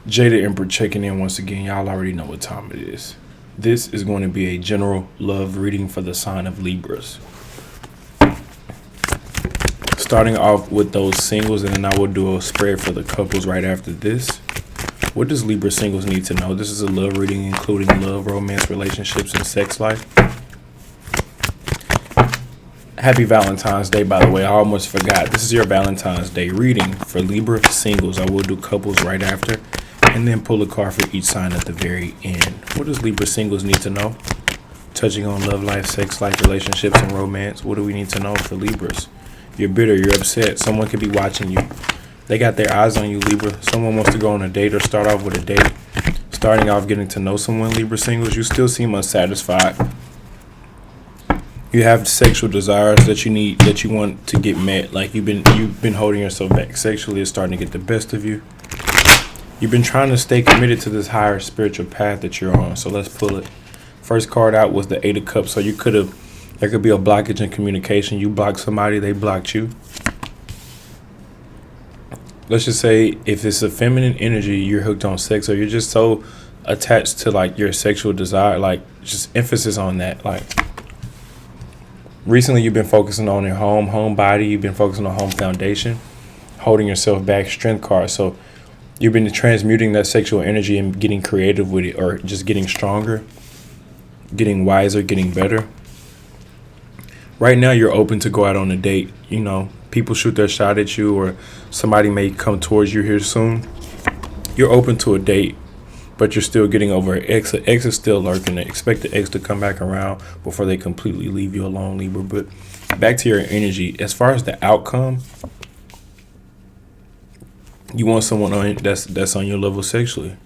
Jada Emperor checking in once again. Y'all already know what time it is. This is going to be a general love reading for the sign of Libras. Starting off with those singles, and then I will do a spread for the couples right after this. What does Libra singles need to know? This is a love reading including love, romance, relationships, and sex life. Happy Valentine's Day, by the way. I almost forgot. This is your Valentine's Day reading for Libra singles. I will do couples right after, and then pull a card for each sign at the very end. What does Libra singles need to know? Touching on love life, sex life, relationships, and romance. What do we need to know for Libras? You're bitter. You're upset. Someone could be watching you. They got their eyes on you, Libra. Someone wants to go on a date or start off with a date. Starting off getting to know someone, Libra singles, you still seem unsatisfied. You have sexual desires that you want to get met. Like you've been holding yourself back sexually. It's starting to get the best of you. You've been trying to stay committed to this higher spiritual path that you're on. So let's pull it. First card out was the Eight of Cups. So there could be a blockage in communication. You blocked somebody, they blocked you. Let's just say if it's a feminine energy, you're hooked on sex, or you're just so attached to like your sexual desire, like just emphasis on that. Like recently you've been focusing on your home body, you've been focusing on home foundation, holding yourself back, strength card. So you've been transmuting that sexual energy and getting creative with it, or just getting stronger, getting wiser, getting better. Right now you're open to go out on a date. You know, people shoot their shot at you, or somebody may come towards you here soon. You're open to a date, but you're still getting over an ex. An ex is still lurking. Expect the ex to come back around before they completely leave you alone, Libra. But back to your energy. As far as the outcome, you want someone that's on your level sexually.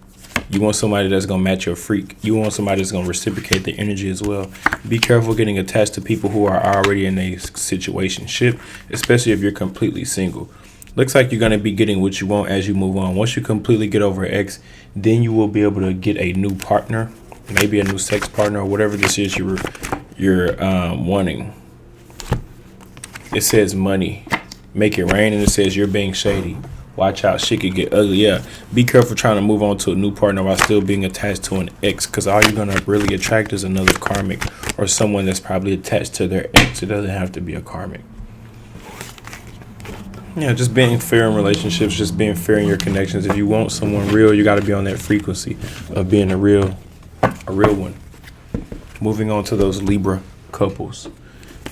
You want somebody that's going to match your freak. You want somebody that's going to reciprocate the energy as well. Be careful getting attached to people who are already in a situationship, especially if you're completely single. Looks like you're going to be getting what you want as you move on. Once you completely get over X, then you will be able to get a new partner, maybe a new sex partner, or whatever this is you're wanting. It says money. Make it rain, and it says you're being shady. Watch out, shit could get ugly. Yeah, be careful trying to move on to a new partner while still being attached to an ex, because all you're going to really attract is another karmic, or someone that's probably attached to their ex. It doesn't have to be a karmic. Yeah, just being fair in relationships, just being fair in your connections. If you want someone real, you got to be on that frequency of being a real one. Moving on to those Libra couples.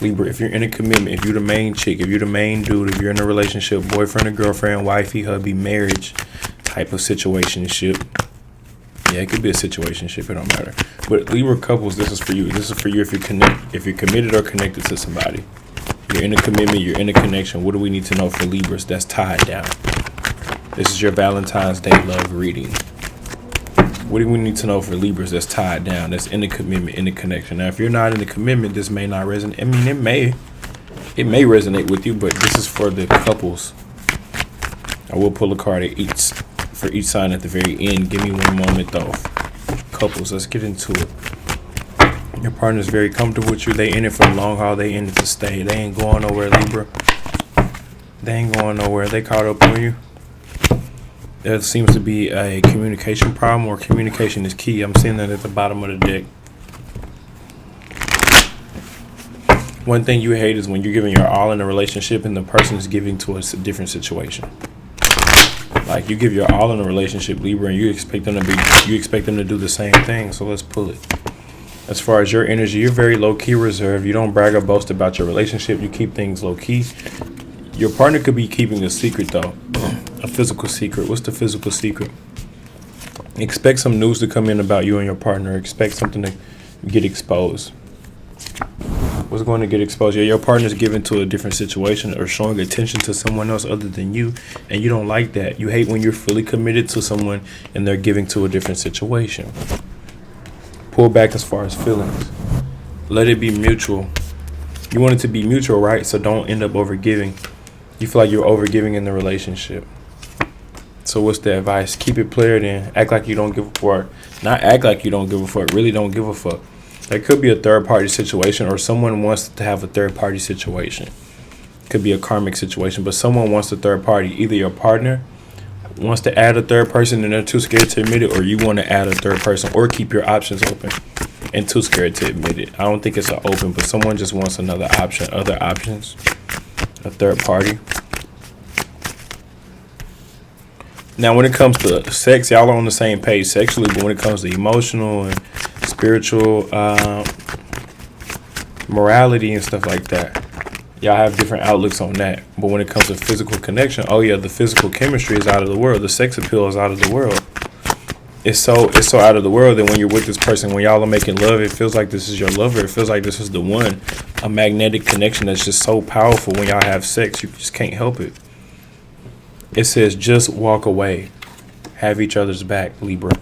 Libra, if you're in a commitment, if you're the main chick, if you're the main dude, if you're in a relationship, boyfriend or girlfriend, wifey, hubby, marriage type of situationship. Yeah, it could be a situationship, it don't matter. But Libra couples, this is for you. This is for you if you're committed or connected to somebody. You're in a commitment, you're in a connection. What do we need to know for Libras that's tied down? This is your Valentine's Day love reading. What do we need to know for Libras that's tied down, that's in the commitment, in the connection? Now, if you're not in the commitment, this may not resonate. I mean, it may resonate with you, but this is for the couples. I will pull a card for each sign at the very end. Give me one moment, though. Couples, let's get into it. Your partner's very comfortable with you. They in it for the long haul. They in it to stay. They ain't going nowhere, Libra. They ain't going nowhere. They caught up on you. There seems to be a communication problem, or communication is key. I'm seeing that at the bottom of the deck. One thing you hate is when you're giving your all in a relationship and the person is giving to a different situation. Like you give your all in a relationship, Libra, and you expect them to do the same thing. So let's pull it. As far as your energy, you're very low-key reserved. You don't brag or boast about your relationship. You keep things low-key. Your partner could be keeping a secret, though. A physical secret. What's the physical secret? Expect some news to come in about you and your partner. Expect something to get exposed. What's going to get exposed? Yeah, your partner's giving to a different situation or showing attention to someone else other than you, and you don't like that. You hate when you're fully committed to someone and they're giving to a different situation. Pull back as far as feelings. Let it be mutual. You want it to be mutual, right? So don't end up overgiving. You feel like you're overgiving in the relationship. So what's the advice? Keep it player then. Act like you don't give a fuck. Not act like you don't give a fuck. Really don't give a fuck. There could be a third party situation, or someone wants to have a third party situation. Could be a karmic situation, but someone wants a third party. Either your partner, wants to add a third person and they're too scared to admit it, or you want to add a third person or keep your options open and too scared to admit it. I don't think it's an open, but someone just wants another option, other options, a third party. Now, when it comes to sex, y'all are on the same page sexually, but when it comes to emotional and spiritual morality and stuff like that, y'all have different outlooks on that. But when it comes to physical connection, oh yeah, the physical chemistry is out of the world. The sex appeal is out of the world. It's so out of the world that when you're with this person, when y'all are making love, it feels like this is your lover. It feels like this is the one. A magnetic connection that's just so powerful when y'all have sex. You just can't help it. It says just walk away. Have each other's back, Libra.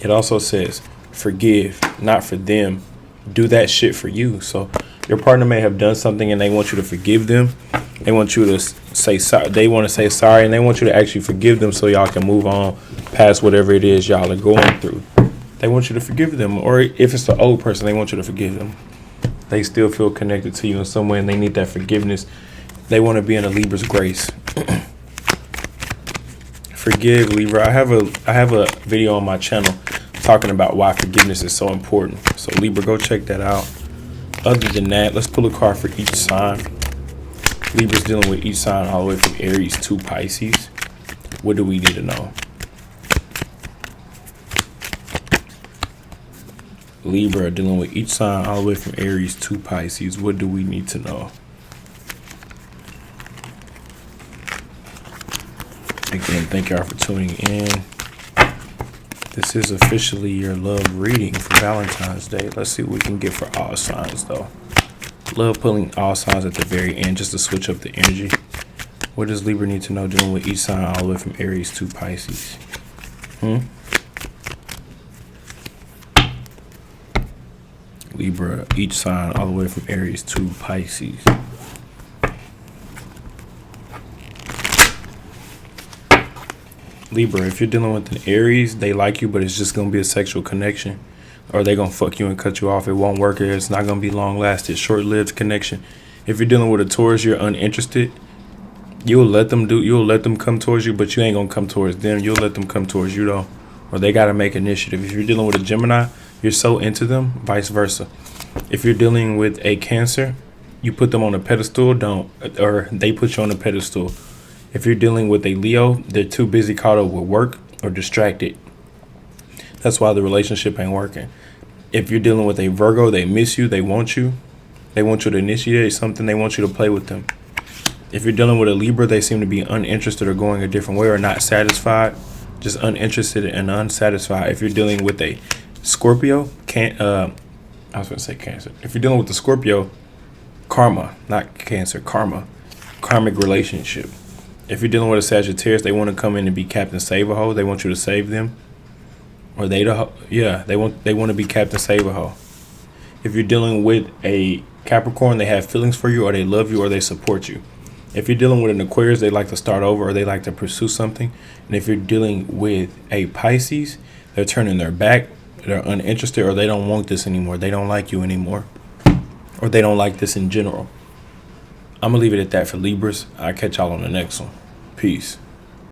It also says forgive, not for them. Do that shit for you. So your partner may have done something and they want you to forgive them. They want you to say sorry. They want to say sorry and they want you to actually forgive them so y'all can move on past whatever it is y'all are going through. They want you to forgive them. Or if it's the old person, they want you to forgive them. They still feel connected to you in some way and they need that forgiveness. They want to be in a Libra's grace. Forgive, Libra. I have a video on my channel talking about why forgiveness is so important. So Libra, go check that out. Other than that, let's pull a card for each sign. Libra's dealing with each sign all the way from Aries to Pisces. What do we need to know? Libra dealing with each sign all the way from Aries to Pisces. What do we need to know? Again, thank y'all for tuning in. This is officially your love reading for Valentine's Day. Let's see what we can get for all signs, though. Love pulling all signs at the very end just to switch up the energy. What does Libra need to know dealing with each sign all the way from Aries to Pisces? Libra, each sign all the way from Aries to Pisces. Libra, if you're dealing with an Aries, they like you, but it's just going to be a sexual connection. Or they're going to fuck you and cut you off. It won't work. It's not going to be long-lasting, short-lived connection. If you're dealing with a Taurus, you're uninterested. You'll let them come towards you, but you ain't going to come towards them. You'll let them come towards you, though. Or they got to make initiative. If you're dealing with a Gemini, you're so into them, vice versa. If you're dealing with a Cancer, you put them on a pedestal, or they put you on a pedestal. If you're dealing with a Leo, they're too busy caught up with work or distracted. That's why the relationship ain't working. If you're dealing with a Virgo, they miss you. They want you. They want you to initiate something. They want you to play with them. If you're dealing with a Libra, they seem to be uninterested or going a different way or not satisfied. Just uninterested and unsatisfied. If you're dealing with a Scorpio, I was going to say Cancer. If you're dealing with the Scorpio, karma, not Cancer, karma, karmic relationship. If you're dealing with a Sagittarius, they want to come in and be Captain Save-A-Ho. They want you to save them. Or they want to be Captain Save-A-Ho. If you're dealing with a Capricorn, they have feelings for you, or they love you, or they support you. If you're dealing with an Aquarius, they like to start over, or they like to pursue something. And if you're dealing with a Pisces, they're turning their back, they're uninterested, or they don't want this anymore. They don't like you anymore. Or they don't like this in general. I'm going to leave it at that for Libras. I'll catch y'all on the next one. Peace.